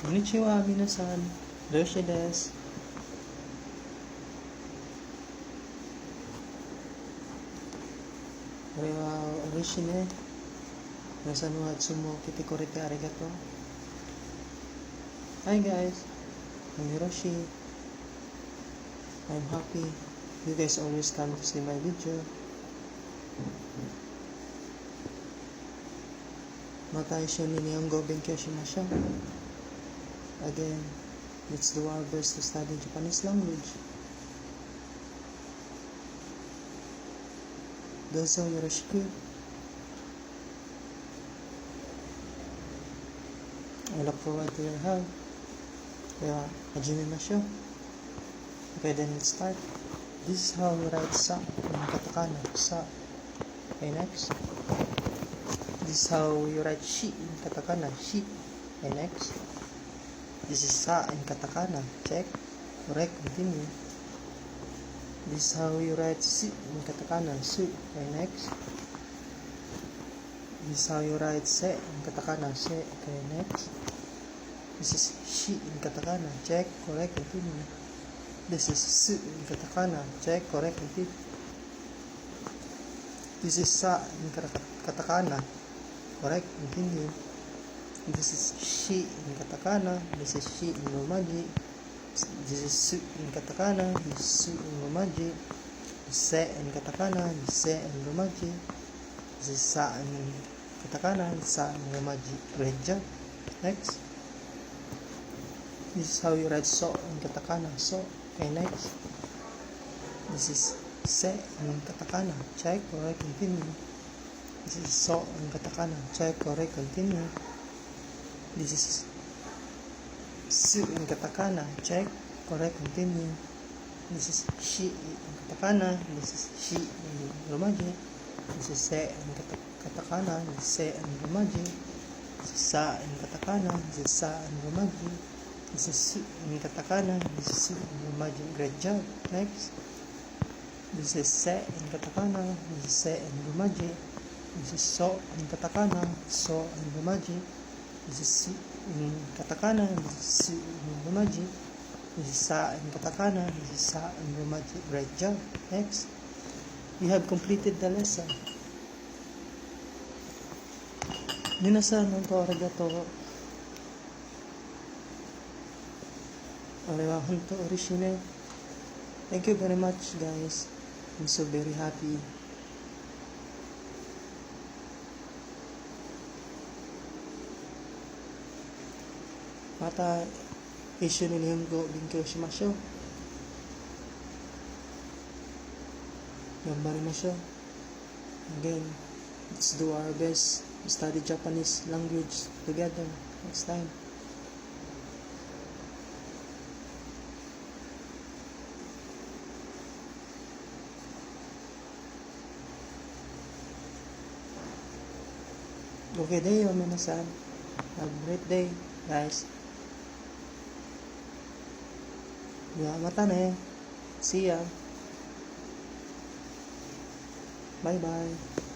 Konnichiwa, minasan. Roshi desu. Korewa orishi ne. Minasan wa Hatsumo kite korete arigato. Hi guys, I'm Hiroshi. I'm happy you guys always come to see my video. Mata isho ni Nihongo benkyou shimashou. Again, let's do our best to study Japanese language. Dozo yoroshiku. I look forward to your help. Kaya, hajimemashou. Okay, then let's start. This is how we write sa in katakana. Sa. Okay, next. This is how you write shi in katakana. Shi. Okay, next. This is sa in katakana. Check. Correct. Continue. This is how you write si in katakana. Su. Okay, next. This is how you write se in katakana. Se. Okay, next. This is shi in katakana. Check. Correct. Continue. This is su in katakana. Check. Correct. Continue. This is sa in katakana. Correct. Continue. This is shi in katakana. This is shi in romaji. This is su in katakana. This is su in romaji. Se in katakana. This is se in romaji. This is sa in katakana. This is sa in romaji. Great job. Next. This is how you write so in katakana. So. Okay, next. This is se in katakana. Check. Correct. Continue. This is so in katakana. Check. Correct. Continue. This is su in katakana. Check. Correct. Continue. This is shi in katakana. This is shi in romaji. This is se in katakana. This is se in romaji. This is sa in katakana. This is sa in romaji. This is su in katakana. This is su in romaji. Great job. Next. This is se in katakana. This is se in romaji. This is so in katakana. So in romaji. This is si in katakana. This is su in romaji. This is sa in katakana. This is sa in romaji. Great job. Next. We have completed the lesson. Minasan hontou arigato. Orewa hontou orishi ne. Thank you very much, guys. I'm so very happy. Mata isho ni Nihongo benkyou shimashou. Ganbarimashou. Again, let's do our best to study Japanese language together next time. Okay day, minasan. Have a great day, guys. Mata ne. See ya. Bye bye.